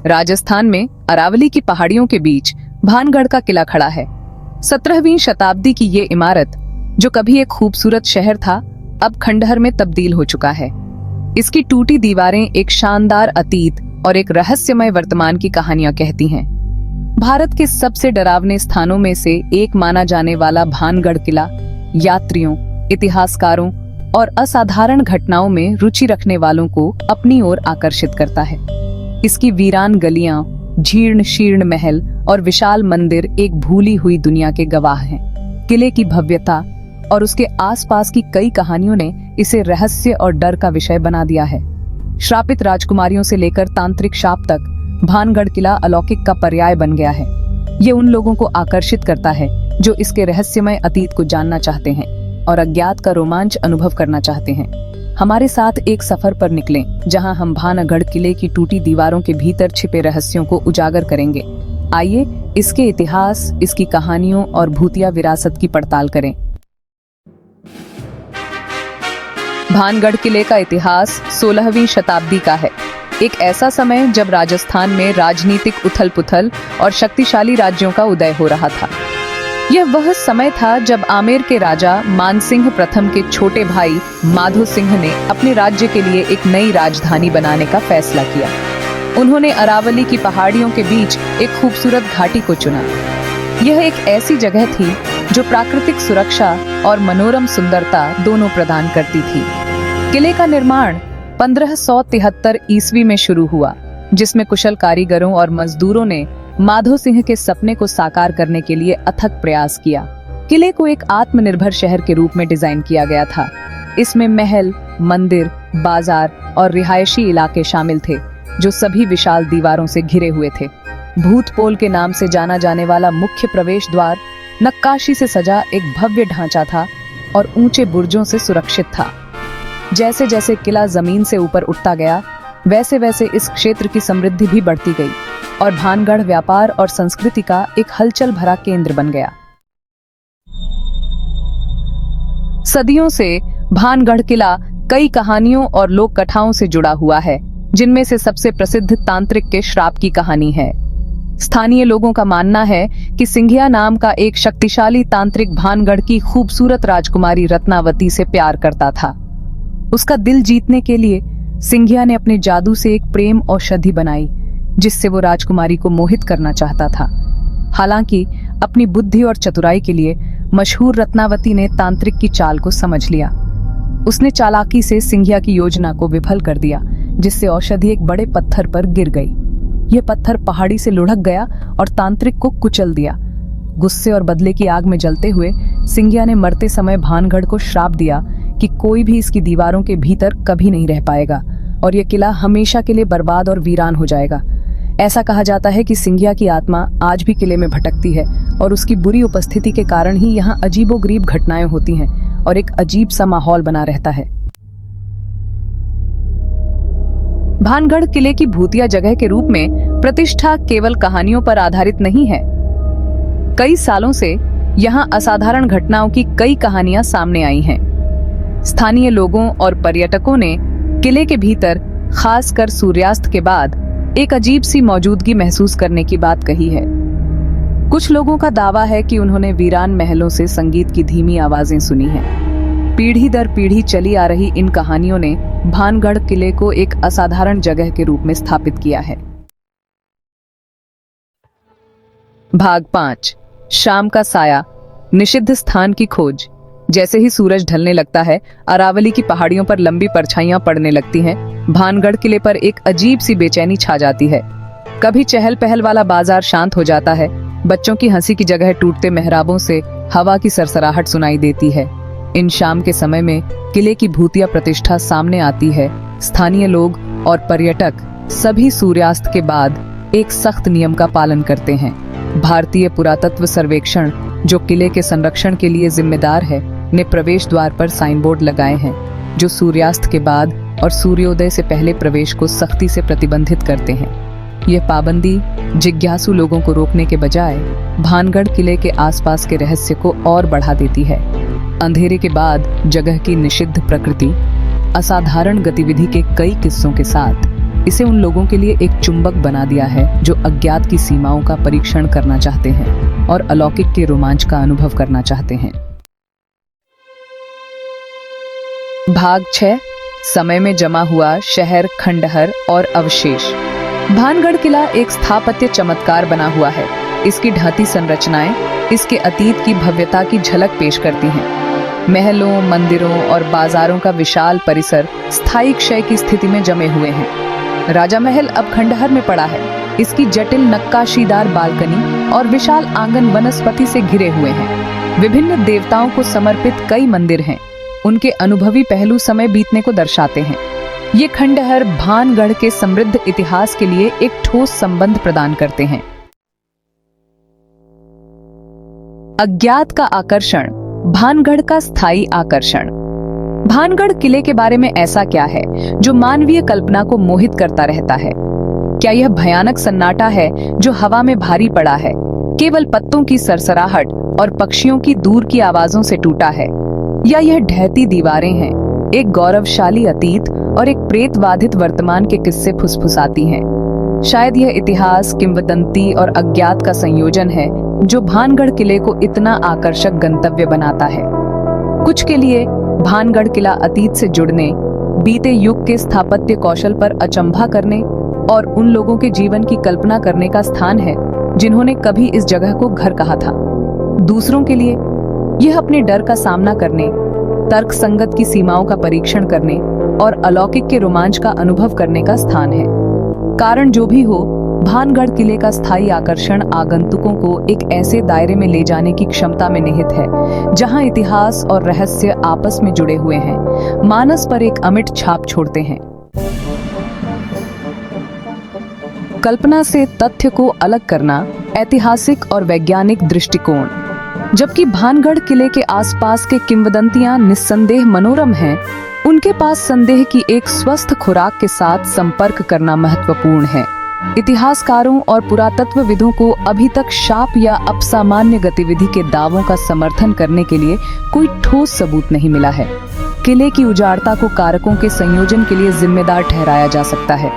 राजस्थान में अरावली की पहाड़ियों के बीच भानगढ़ का किला खड़ा है। 17वीं शताब्दी की ये इमारत, जो कभी एक खूबसूरत शहर था, अब खंडहर में तब्दील हो चुका है। इसकी टूटी दीवारें एक शानदार अतीत और एक रहस्यमय वर्तमान की कहानियां कहती हैं। भारत के सबसे डरावने स्थानों में से एक माना जाने वाला भानगढ़ किला यात्रियों, इतिहासकारों और असाधारण घटनाओं में रुचि रखने वालों को अपनी ओर आकर्षित करता है। इसकी वीरान गलियां, जीर्ण शीर्ण महल और विशाल मंदिर एक भूली हुई दुनिया के गवाह हैं। किले की भव्यता और उसके आसपास की कई कहानियों ने इसे रहस्य और डर का विषय बना दिया है। श्रापित राजकुमारियों से लेकर तांत्रिक शाप तक भानगढ़ किला अलौकिक का पर्याय बन गया है। ये उन लोगों को आकर्षित करता है जो इसके रहस्यमय अतीत को जानना चाहते हैं और अज्ञात का रोमांच अनुभव करना चाहते हैं। हमारे साथ एक सफर पर निकलें, जहां हम भानगढ़ किले की टूटी दीवारों के भीतर छिपे रहस्यों को उजागर करेंगे। आइए इसके इतिहास, इसकी कहानियों और भूतिया विरासत की पड़ताल करें। भानगढ़ किले का इतिहास 16वीं शताब्दी का है। एक ऐसा समय जब राजस्थान में राजनीतिक उथल-पुथल और शक्तिशाली राज्यों का उदय हो रहा था। यह वह समय था जब आमेर के राजा मानसिंह प्रथम के छोटे भाई माधो सिंह ने अपने राज्य के लिए एक नई राजधानी बनाने का फैसला किया। उन्होंने अरावली की पहाड़ियों के बीच एक खूबसूरत घाटी को चुना। यह एक ऐसी जगह थी जो प्राकृतिक सुरक्षा और मनोरम सुंदरता दोनों प्रदान करती थी। किले का निर्माण 1573 ईस्वी में शुरू हुआ, जिसमें कुशल कारीगरों और मजदूरों ने माधो सिंह के सपने को साकार करने के लिए अथक प्रयास किया। किले को एक आत्मनिर्भर शहर के रूप में डिजाइन किया गया था। इसमें महल, मंदिर, बाजार और रिहायशी इलाके शामिल थे, जो सभी विशाल दीवारों से घिरे हुए थे। भूतपोल के नाम से जाना जाने वाला मुख्य प्रवेश द्वार नक्काशी से सजा एक भव्य ढांचा था और ऊंचे बुर्जों से सुरक्षित था। जैसे जैसे किला जमीन से ऊपर उठता गया, वैसे वैसे इस क्षेत्र की समृद्धि भी बढ़ती गई और भानगढ़ व्यापार और संस्कृति का एक हलचल भरा केंद्र बन गया। सदियों से भानगढ़ किला कई कहानियों और लोक कथाओं से जुड़ा हुआ है, जिनमें से सबसे प्रसिद्ध तांत्रिक के श्राप की कहानी है। स्थानीय लोगों का मानना है कि सिंघिया नाम का एक शक्तिशाली तांत्रिक भानगढ़ की खूबसूरत राजकुमारी रत्नावती से प्यार करता था। उसका दिल जीतने के लिए सिंघिया ने अपने जादू से एक प्रेम औषधि बनाई, जिससे वो राजकुमारी को मोहित करना चाहता था। हालांकि अपनी बुद्धि और चतुराई के लिए मशहूर रत्नावती ने तांत्रिक की चाल को समझ लिया। उसने चालाकी से सिंघिया की योजना को विफल कर दिया, जिससे औषधि एक बड़े पत्थर पर गिर गई। यह पत्थर पहाड़ी से लुढ़क गया और तांत्रिक को कुचल दिया। गुस्से और बदले की आग में जलते हुए सिंघिया ने मरते समय भानगढ़ को श्राप दिया कि कोई भी इसकी दीवारों के भीतर कभी नहीं रह पाएगा और यह किला हमेशा के लिए बर्बाद और वीरान हो जाएगा। ऐसा कहा जाता है कि सिंघिया की आत्मा आज भी किले में भटकती है और उसकी बुरी उपस्थिति के कारण ही यहाँ अजीबोगरीब घटनाएं होती हैं और एक अजीब सा माहौल बना रहता है। भानगढ़ किले की भूतिया जगह के रूप में प्रतिष्ठा केवल कहानियों पर आधारित नहीं है। कई सालों से यहाँ असाधारण घटनाओं की कई कहानियां सामने आई हैं। स्थानीय लोगों और पर्यटकों ने किले के भीतर, खासकर सूर्यास्त के बाद, एक अजीब सी मौजूदगी महसूस करने की बात कही है। कुछ लोगों का दावा है कि उन्होंने वीरान महलों से संगीत की धीमी आवाजें सुनी हैं। पीढ़ी दर पीढ़ी चली आ रही इन कहानियों ने भानगढ़ किले को एक असाधारण जगह के रूप में स्थापित किया है। भाग 5, शाम का साया, निषिद्ध स्थान की खोज। जैसे ही सूरज ढलने लगता है, अरावली की पहाड़ियों पर लंबी परछाइयां पड़ने लगती हैं। भानगढ़ किले पर एक अजीब सी बेचैनी छा जाती है। कभी चहल पहल वाला बाजार शांत हो जाता है, बच्चों की हंसी की जगह टूटते मेहराबों से हवा की सरसराहट सुनाई देती है। इन शाम के समय में किले की भूतिया प्रतिष्ठा सामने आती है। स्थानीय लोग और पर्यटक सभी सूर्यास्त के बाद एक सख्त नियम का पालन करते हैं। भारतीय पुरातत्व सर्वेक्षण, जो किले के संरक्षण के लिए जिम्मेदार है, ने प्रवेश द्वार पर साइन बोर्ड लगाए हैं, जो सूर्यास्त के बाद और सूर्योदय से पहले प्रवेश को सख्ती से प्रतिबंधित करते हैं। यह पाबंदी जिज्ञासु लोगों को रोकने के बजाय भानगढ़ किले के आसपास के रहस्य को और बढ़ा देती है। अंधेरे के बाद जगह की निषिद्ध प्रकृति, असाधारण गतिविधि के कई किस्सों के साथ इसे उन लोगों के लिए एक चुंबक बना दिया है जो अज्ञात की सीमाओं का परीक्षण करना चाहते हैं और अलौकिक के रोमांच का अनुभव करना चाहते हैं। भाग 6, समय में जमा हुआ शहर, खंडहर और अवशेष। भानगढ़ किला एक स्थापत्य चमत्कार बना हुआ है। इसकी ढाती संरचनाएं इसके अतीत की भव्यता की झलक पेश करती हैं। महलों, मंदिरों और बाजारों का विशाल परिसर स्थायी क्षय की स्थिति में जमे हुए हैं। राजा महल अब खंडहर में पड़ा है। इसकी जटिल नक्काशीदार बालकनी और विशाल आंगन वनस्पति से घिरे हुए हैं। विभिन्न देवताओं को समर्पित कई मंदिर हैं। उनके अनुभवी पहलू समय बीतने को दर्शाते हैं। ये खंडहर भानगढ़ के समृद्ध इतिहास के लिए एक ठोस संबंध प्रदान करते हैं। अज्ञात का आकर्षण, भानगढ़ का स्थायी आकर्षण। भानगढ़ किले के बारे में ऐसा क्या है जो मानवीय कल्पना को मोहित करता रहता है? क्या यह भयानक सन्नाटा है जो हवा में भारी पड़ा है, केवल पत्तों की सरसराहट और पक्षियों की दूर की आवाजों से टूटा है? या यह ढहती दीवारें हैं, एक गौरवशाली अतीत और एक प्रेतवाधित वर्तमान के किस्से फुसफुसाती हैं? शायद यह इतिहास, किंवदंती और अज्ञात का संयोजन है जो भानगढ़ किले को इतना आकर्षक गंतव्य बनाता है। कुछ के लिए भानगढ़ किला अतीत से जुड़ने, बीते युग के स्थापत्य कौशल पर अचंभा करने और उन लोगों के जीवन की कल्पना करने का स्थान है जिन्होंने कभी इस जगह को घर कहा था। दूसरों के लिए यह अपने डर का सामना करने, तर्क संगत की सीमाओं का परीक्षण करने और अलौकिक के रोमांच का अनुभव करने का स्थान है। कारण जो भी हो, भानगढ़ किले का स्थायी आकर्षण आगंतुकों को एक ऐसे दायरे में ले जाने की क्षमता में निहित है जहां इतिहास और रहस्य आपस में जुड़े हुए हैं, मानस पर एक अमिट छाप छोड़ते हैं। कल्पना से तथ्य को अलग करना, ऐतिहासिक और वैज्ञानिक दृष्टिकोण। जबकि भानगढ़ किले के आसपास के किंवदंतियां निस्संदेह मनोरम हैं, उनके पास संदेह की एक स्वस्थ खुराक के साथ संपर्क करना महत्वपूर्ण है। इतिहासकारों और पुरातत्वविदों को अभी तक शाप या अपसामान्य गतिविधि के दावों का समर्थन करने के लिए कोई ठोस सबूत नहीं मिला है। किले की उजाड़ता को कारकों के संयोजन के लिए जिम्मेदार ठहराया जा सकता है,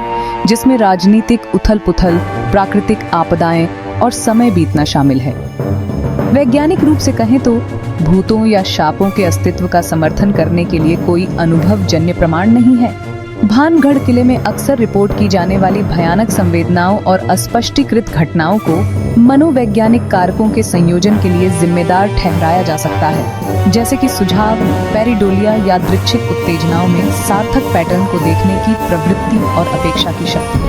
जिसमें राजनीतिक उथल-पुथल, प्राकृतिक आपदाएं और समय बीतना शामिल है। वैज्ञानिक रूप से कहें तो भूतों या शापों के अस्तित्व का समर्थन करने के लिए कोई अनुभवजन्य प्रमाण नहीं है। भानगढ़ किले में अक्सर रिपोर्ट की जाने वाली भयानक संवेदनाओं और अस्पष्टीकृत घटनाओं को मनोवैज्ञानिक कारकों के संयोजन के लिए जिम्मेदार ठहराया जा सकता है, जैसे कि सुझाव, पेरिडोलिया या यादृच्छिक उत्तेजनाओं में सार्थक पैटर्न को देखने की प्रवृत्ति और अपेक्षा की शक्ति।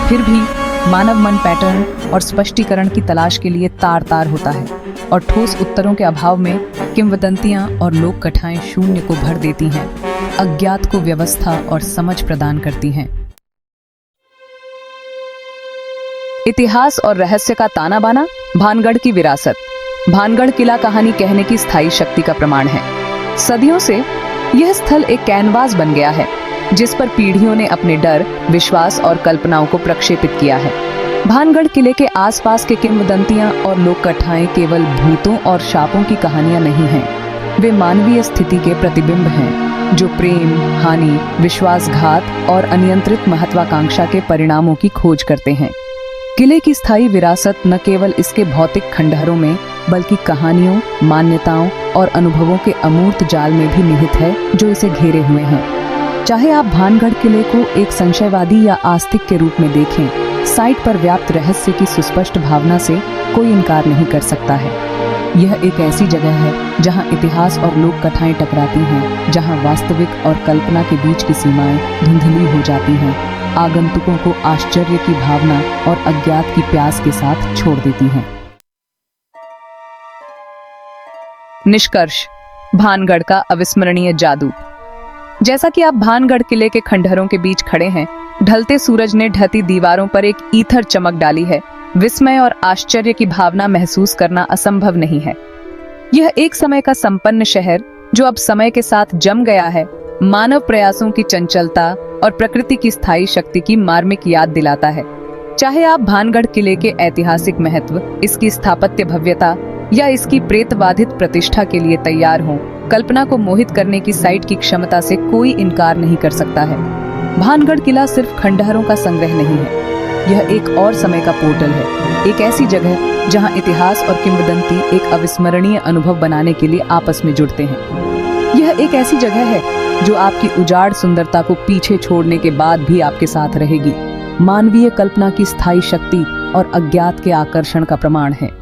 फिर भी मानव मन पैटर्न और स्पष्टीकरण की तलाश के लिए तार-तार होता है और ठोस उत्तरों के अभाव में किंवदंतियां और लोक कथाएं शून्य को भर देती हैं, अज्ञात को व्यवस्था और समझ प्रदान करती हैं। इतिहास और रहस्य का ताना बाना, भानगढ़ की विरासत। भानगढ़ किला कहानी कहने की स्थायी शक्ति का प्रमाण है। सदियों से यह स्थल एक कैनवास बन गया है जिस पर पीढ़ियों ने अपने डर, विश्वास और कल्पनाओं को प्रक्षेपित किया है। भानगढ़ किले के आसपास के किंवदंतियां और लोक कथाएं केवल भूतों और शापों की कहानियां नहीं हैं, वे मानवीय स्थिति के प्रतिबिंब हैं जो प्रेम, हानि, विश्वासघात और अनियंत्रित महत्वाकांक्षा के परिणामों की खोज करते हैं। किले की स्थायी विरासत न केवल इसके भौतिक खंडहरों में बल्कि कहानियों, मान्यताओं और अनुभवों के अमूर्त जाल में भी निहित है जो इसे घेरे हुए हैं। चाहे आप भानगढ़ किले को एक संशयवादी या आस्तिक के रूप में देखें, साइट पर व्याप्त रहस्य की सुस्पष्ट भावना से कोई इनकार नहीं कर सकता है। यह एक ऐसी जगह है जहां इतिहास और लोक कथाएं टकराती हैं, जहां वास्तविक और कल्पना के बीच की सीमाएं धुंधली हो जाती हैं, आगंतुकों को आश्चर्य की भावना और अज्ञात की प्यास के साथ छोड़ देती हैं। निष्कर्ष, भानगढ़ का अविस्मरणीय जादू। जैसा कि आप भानगढ़ किले के खंडहरों के बीच खड़े हैं, ढलते सूरज ने ढहती दीवारों पर एक ईथर चमक डाली है। विस्मय और आश्चर्य की भावना महसूस करना असंभव नहीं है। यह एक समय का संपन्न शहर जो अब समय के साथ जम गया है, मानव प्रयासों की चंचलता और प्रकृति की स्थायी शक्ति की मार्मिक याद दिलाता है। चाहे आप भानगढ़ किले के ऐतिहासिक महत्व, इसकी स्थापत्य भव्यता या इसकी प्रेतवाधित प्रतिष्ठा के लिए तैयार हों, कल्पना को मोहित करने की साइट की क्षमता से कोई इनकार नहीं कर सकता है। भानगढ़ किला सिर्फ खंडहरों का संग्रह नहीं है, यह एक और समय का पोर्टल है, एक ऐसी जगह जहां इतिहास और किंवदंती एक अविस्मरणीय अनुभव बनाने के लिए आपस में जुड़ते हैं। यह एक ऐसी जगह है जो आपकी उजाड़ सुंदरता को पीछे छोड़ने के बाद भी आपके साथ रहेगी, मानवीय कल्पना की स्थायी शक्ति और अज्ञात के आकर्षण का प्रमाण है।